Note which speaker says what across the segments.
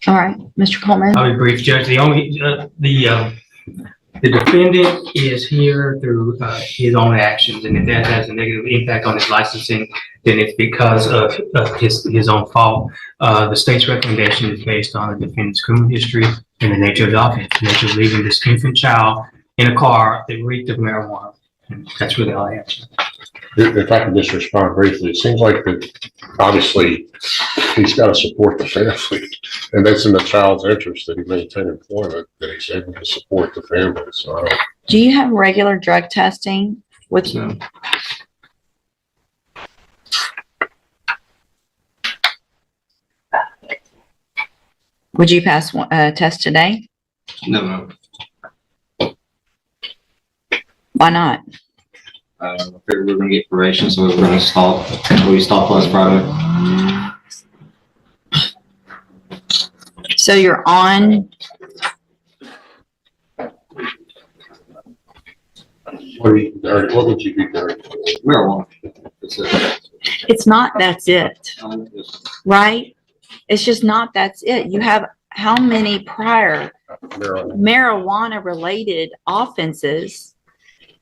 Speaker 1: All right, Mr. Coleman.
Speaker 2: I'll be brief, Judge. The only the defendant is here through his own actions, and if that has a negative impact on his licensing, then it's because of his own fault. The state's recommendation is based on the defendant's criminal history and the nature of the offense, the nature of leaving this infant child in a car that reeked of marijuana. And that's really all I have.
Speaker 3: If I could just respond briefly, it seems like that obviously he's got to support the family, and that's in the child's interest that he maintain employment, that he's able to support the family. So,
Speaker 1: Do you have regular drug testing with
Speaker 2: So,
Speaker 1: Would you pass a test today?
Speaker 4: No.
Speaker 1: Why not?
Speaker 4: I figured we were going to get probation, so we were going to stop until we stop last Friday.
Speaker 1: So you're on.
Speaker 3: what would you be dirty?
Speaker 4: Marijuana. That's it.
Speaker 1: It's not that's it,
Speaker 4: Just
Speaker 1: right? It's just not that's it. You have how many prior marijuana related offenses?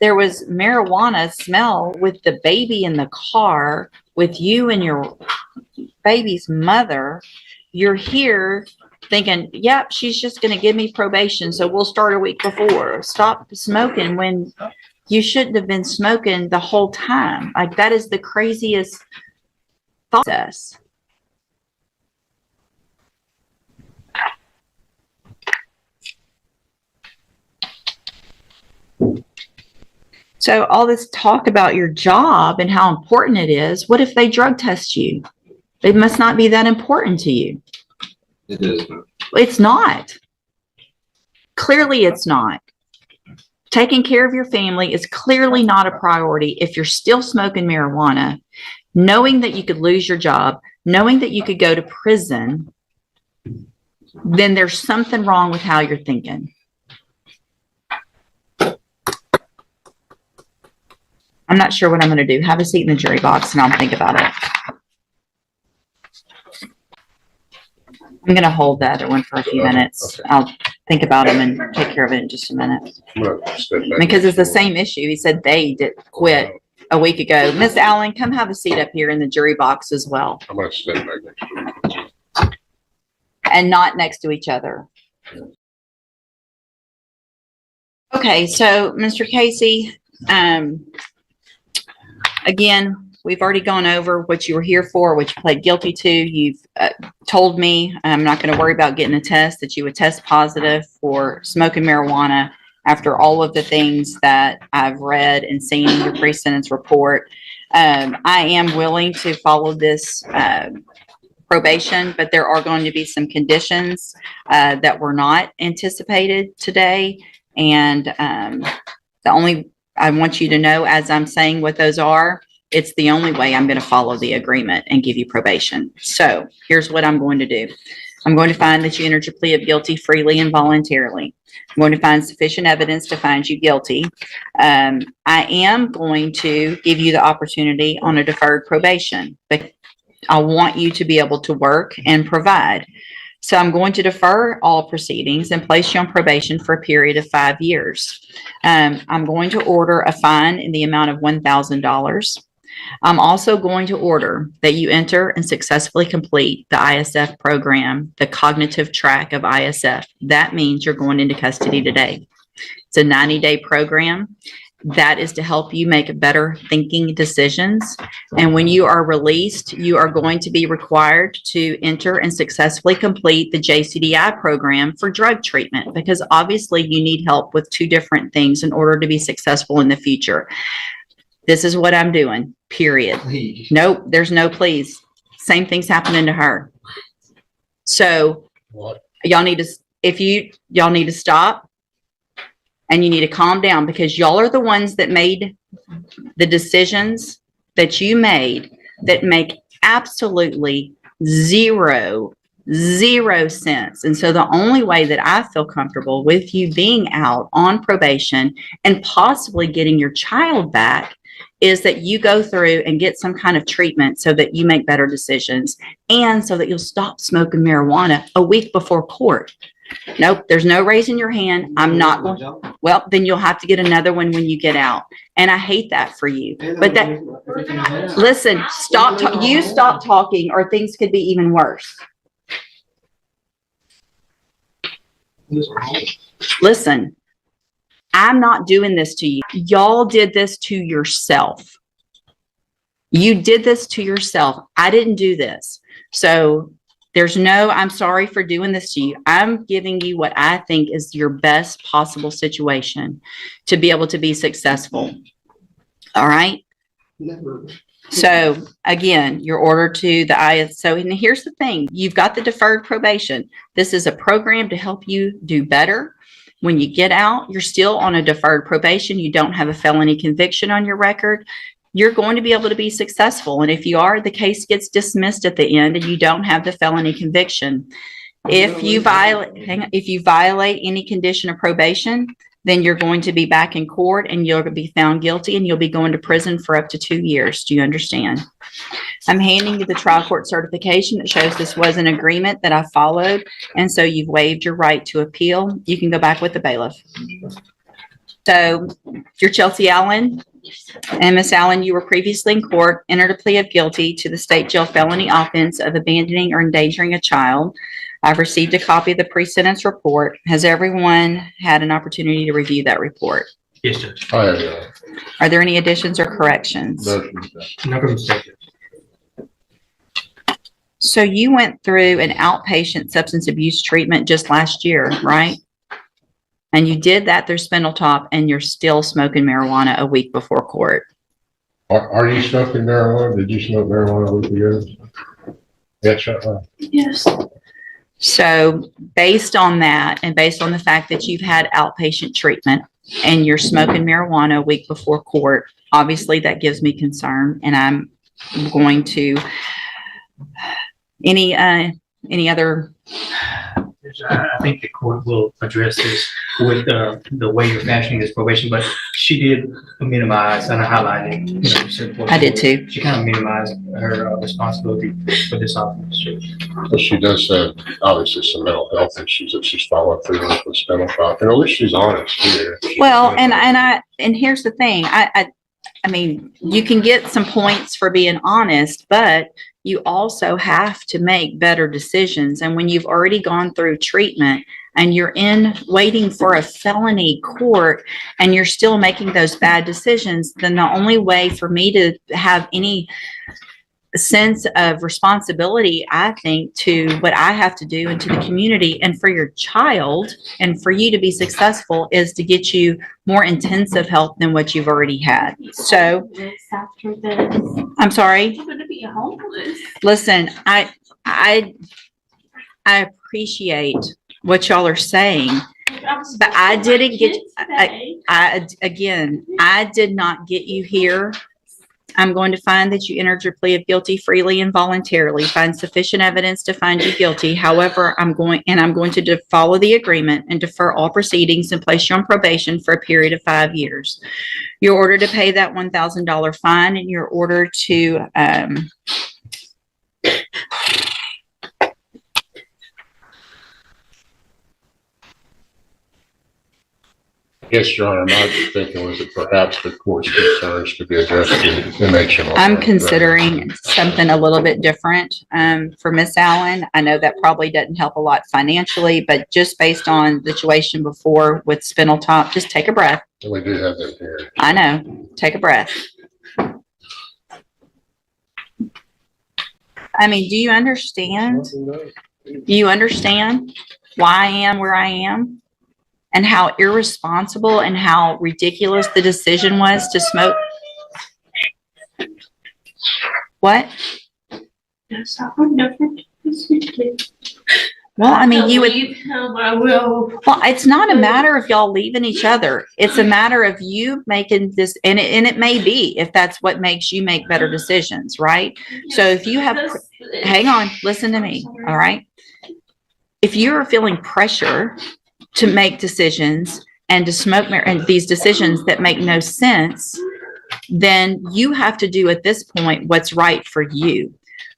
Speaker 1: There was marijuana smell with the baby in the car, with you and your baby's mother. You're here thinking, yep, she's just going to give me probation, so we'll start a week before. Stop smoking when you shouldn't have been smoking the whole time. Like, that is the craziest process. So all this talk about your job and how important it is, what if they drug test you? It must not be that important to you.
Speaker 4: it is.
Speaker 1: It's not. Clearly, it's not. Taking care of your family is clearly not a priority if you're still smoking marijuana, knowing that you could lose your job, knowing that you could go to prison. Then there's something wrong with how you're thinking. I'm not sure what I'm going to do. Have a seat in the jury box and I'll think about it. I'm going to hold the other one for a few minutes.
Speaker 3: Okay.
Speaker 1: I'll think about him and take care of it in just a minute. Because it's the same issue. He said they did quit a week ago. Miss Allen, come have a seat up here in the jury box as well.
Speaker 3: I'm going to step back next to you.
Speaker 1: And not next to each other. Okay, so Mr. Casey, again, we've already gone over what you were here for, what you pled guilty to. You've told me, I'm not going to worry about getting a test, that you would test positive for smoking marijuana after all of the things that I've read and seen in your pre-sentence report. I am willing to follow this probation, but there are going to be some conditions that were not anticipated today. And the only, I want you to know, as I'm saying what those are, it's the only way I'm going to follow the agreement and give you probation. So here's what I'm going to do. I'm going to find that you entered your plea of guilty freely and voluntarily. I'm going to find sufficient evidence to find you guilty. I am going to give you the opportunity on a deferred probation, but I want you to be able to work and provide. So I'm going to defer all proceedings and place you on probation for a period of 5 years. I'm going to order a fine in the amount of $1,000. I'm also going to order that you enter and successfully complete the ISF program, the cognitive track of ISF. That means you're going into custody today. It's a 90-day program. That is to help you make better thinking decisions. And when you are released, you are going to be required to enter and successfully complete the JCDI program for drug treatment, because obviously you need help with two different things in order to be successful in the future. This is what I'm doing, period.
Speaker 4: Please.
Speaker 1: Nope, there's no please. Same thing's happening to her. So y'all need to, y'all need to stop. And you need to calm down, because y'all are the ones that made the decisions that you made that make absolutely zero sense. And so the only way that I feel comfortable with you being out on probation and possibly getting your child back is that you go through and get some kind of treatment so that you make better decisions and so that you'll stop smoking marijuana a week before court. Nope, there's no raising your hand. I'm not going. Well, then you'll have to get another one when you get out. And I hate that for you. But that, listen, you stop talking or things could be even worse. Listen, I'm not doing this to you. Y'all did this to yourself. You did this to yourself. I didn't do this. So there's no, I'm sorry for doing this to you. I'm giving you what I think is your best possible situation to be able to be successful. All right. So again, you're ordered to the ISO. And here's the thing. You've got the deferred probation. This is a program to help you do better. When you get out, you're still on a deferred probation. You don't have a felony conviction on your record. You're going to be able to be successful. And if you are, the case gets dismissed at the end and you don't have the felony conviction. If you violate any condition of probation, then you're going to be back in court and you're going to be found guilty and you'll be going to prison for up to 2 years. Do you understand? I'm handing you the trial court certification that shows this was an agreement that I followed. And so you've waived your right to appeal. You can go back with the bailiff. So you're Chelsea Allen. And Miss Allen, you were previously in court, entered a plea of guilty to the state jail felony offense of abandoning or endangering a child. I've received a copy of the pre-sentence report. Has everyone had an opportunity to review that report?
Speaker 2: Yes, Judge.
Speaker 3: I have, yeah.
Speaker 1: Are there any additions or corrections?
Speaker 2: No mistake.
Speaker 1: So you went through an outpatient substance abuse treatment just last year, right? And you did that through Spindletop and you're still smoking marijuana a week before court.
Speaker 3: Are you smoking marijuana? Did you smoke marijuana a week ago? Yeah, shut.
Speaker 1: Yes. So based on that and based on the fact that you've had outpatient treatment and you're smoking marijuana a week before court, obviously that gives me concern and I'm going to, any other?
Speaker 2: I think the court will address this with the way you're fashioning this probation, but she did minimize and highlighted.
Speaker 1: I did too.
Speaker 2: She kind of minimized her responsibility for this officer.
Speaker 3: But she does have obviously some mental health issues that she's following through with Spindletop. And at least she's honest here.
Speaker 1: Well, and here's the thing. I mean, you can get some points for being honest, but you also have to make better decisions. And when you've already gone through treatment and you're waiting for a felony court and you're still making those bad decisions, then the only way for me to have any sense of responsibility, I think, to what I have to do and to the community and for your child and for you to be successful is to get you more intensive help than what you've already had. So
Speaker 5: After this,
Speaker 1: I'm sorry.
Speaker 5: I'm going to be homeless.
Speaker 1: Listen, I appreciate what y'all are saying, but I didn't get, I did not get you here. I'm going to find that you entered your plea of guilty freely and voluntarily, find sufficient evidence to find you guilty. However, I'm going to follow the agreement and defer all proceedings and place you on probation for a period of 5 years. You're ordered to pay that $1,000 fine and you're ordered to,
Speaker 3: Yes, Your Honor, my thinking was that perhaps the court's concerns could be addressed in HMO.
Speaker 1: I'm considering something a little bit different for Miss Allen. I know that probably doesn't help a lot financially, but just based on the situation before with Spindletop, just take a breath.
Speaker 3: We do have them here.
Speaker 1: I know. Take a breath. I mean, do you understand? Do you understand why I am where I am? And how irresponsible and how ridiculous the decision was to smoke. What?
Speaker 5: Yes, I would never do this again.
Speaker 1: Well, I mean, you would.
Speaker 5: Leave him, I will.
Speaker 1: Well, it's not a matter of y'all leaving each other. It's a matter of you making this, and it may be if that's what makes you make better decisions, right? So if you have, hang on, listen to me, all right? If you are feeling pressure to make decisions and to smoke and these decisions that make no sense, then you have to do at this point what's right for you,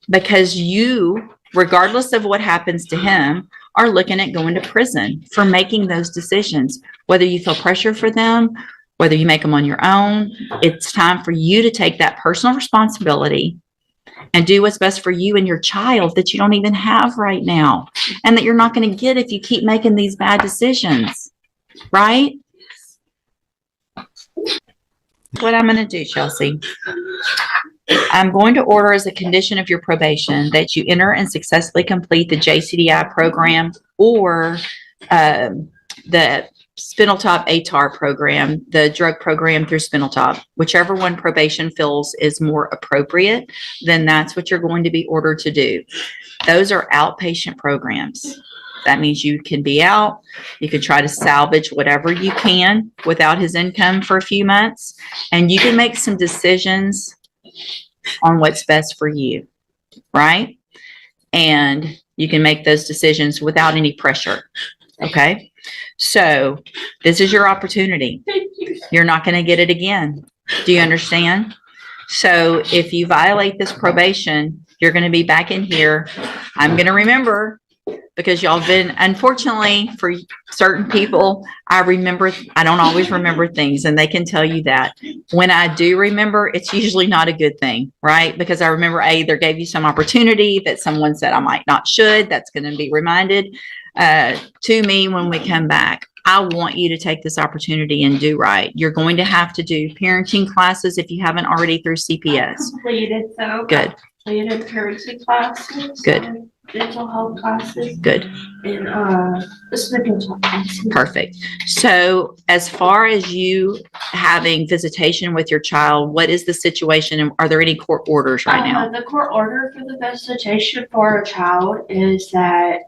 Speaker 1: because you, regardless of what happens to him, are looking at going to prison for making those decisions, whether you feel pressure for them, whether you make them on your own. It's time for you to take that personal responsibility and do what's best for you and your child that you don't even have right now, and that you're not going to get if you keep making these bad decisions, right? What I'm going to do, Chelsea, I'm going to order as a condition of your probation that you enter and successfully complete the JCDI program or the Spinaltop ATAR program, the drug program through Spinaltop. Whichever one probation feels is more appropriate, then that's what you're going to be ordered to do. Those are outpatient programs. That means you can be out, you can try to salvage whatever you can without his income for a few months, and you can make some decisions on what's best for you, right? And you can make those decisions without any pressure, okay? So this is your opportunity. You're not going to get it again. Do you understand? So if you violate this probation, you're going to be back in here. I'm going to remember, because y'all been, unfortunately for certain people, I don't always remember things, and they can tell you that. When I do remember, it's usually not a good thing, right? Because I remember I either gave you some opportunity that someone said I might not should. That's going to be reminded to me when we come back. I want you to take this opportunity and do right. You're going to have to do parenting classes if you haven't already through CPS.
Speaker 5: Completed though.
Speaker 1: Good.
Speaker 5: Completed parenting classes.
Speaker 1: Good.
Speaker 5: And mental health classes.
Speaker 1: Good.
Speaker 5: And the mental health classes.
Speaker 1: Perfect. So as far as you having visitation with your child, what is the situation, and are there any court orders right now?
Speaker 5: The court order for the visitation for a child is that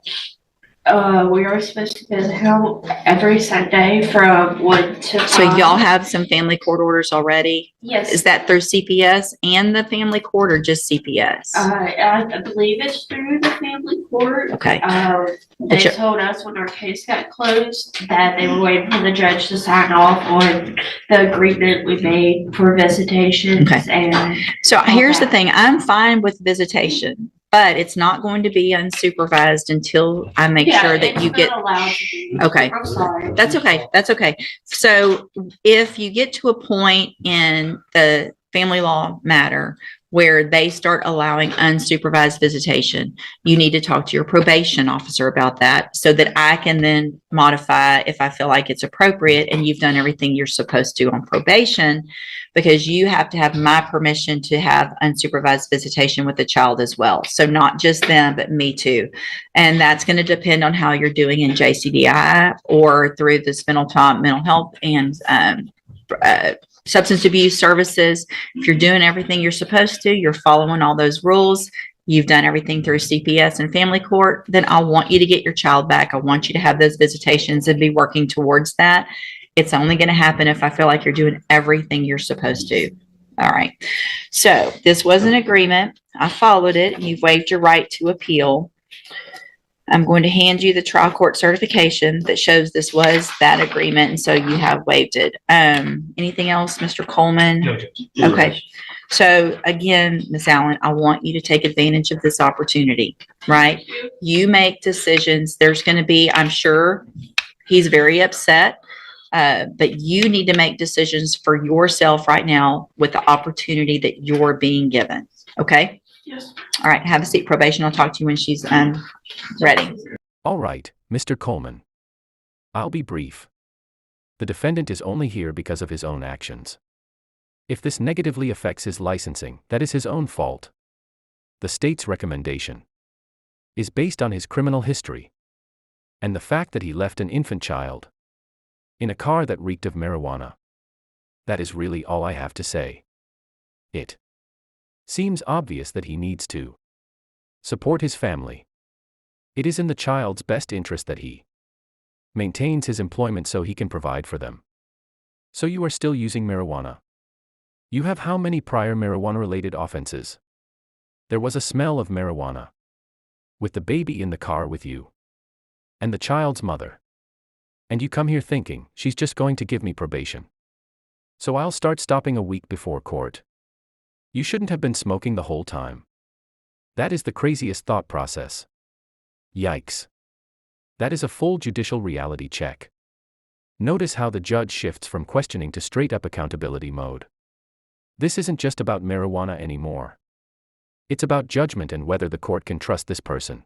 Speaker 5: we are supposed to visit him every Sunday from 1 to 5.
Speaker 1: So y'all have some family court orders already?
Speaker 5: Yes.
Speaker 1: Is that through CPS and the family court, or just CPS?
Speaker 5: I believe it's through the family court.
Speaker 1: Okay.
Speaker 5: They told us when our case got closed that they were waiting for the judge to sign off on the agreement we made for visitations.
Speaker 1: Okay.
Speaker 5: And
Speaker 1: So here's the thing. I'm fine with visitation, but it's not going to be unsupervised until I make sure that you get.
Speaker 5: Allowed to be.
Speaker 1: Okay.
Speaker 5: I'm sorry.
Speaker 1: That's okay. That's okay. So if you get to a point in the family law matter where they start allowing unsupervised visitation, you need to talk to your probation officer about that so that I can then modify if I feel like it's appropriate and you've done everything you're supposed to on probation, because you have to have my permission to have unsupervised visitation with the child as well. So not just them, but me too. And that's going to depend on how you're doing in JCDI or through the Spinaltop mental health and substance abuse services. If you're doing everything you're supposed to, you're following all those rules, you've done everything through CPS and family court, then I want you to get your child back. I want you to have those visitations and be working towards that. It's only going to happen if I feel like you're doing everything you're supposed to. All right. So this was an agreement. I followed it. You've waived your right to appeal. I'm going to hand you the trial court certification that shows this was that agreement, and so you have waived it. Anything else, Mr. Coleman?
Speaker 2: No, Judge.
Speaker 1: Okay. So again, Ms. Allen, I want you to take advantage of this opportunity, right? You make decisions. There's going to be, I'm sure he's very upset, but you need to make decisions for yourself right now with the opportunity that you're being given. Okay?
Speaker 5: Yes.
Speaker 1: All right. Have a seat, probation. I'll talk to you when she's ready.
Speaker 6: All right, Mr. Coleman. I'll be brief. The defendant is only here because of his own actions. If this negatively affects his licensing, that is his own fault. The state's recommendation is based on his criminal history and the fact that he left an infant child in a car that reeked of marijuana. That is really all I have to say. It seems obvious that he needs to support his family. It is in the child's best interest that he maintains his employment so he can provide for them. So you are still using marijuana. You have how many prior marijuana-related offenses? There was a smell of marijuana with the baby in the car with you and the child's mother. And you come here thinking, she's just going to give me probation. So I'll start stopping a week before court. You shouldn't have been smoking the whole time. That is the craziest thought process. Yikes. That is a full judicial reality check. Notice how the judge shifts from questioning to straight-up accountability mode. This isn't just about marijuana anymore. It's about judgment and whether the court can trust this person.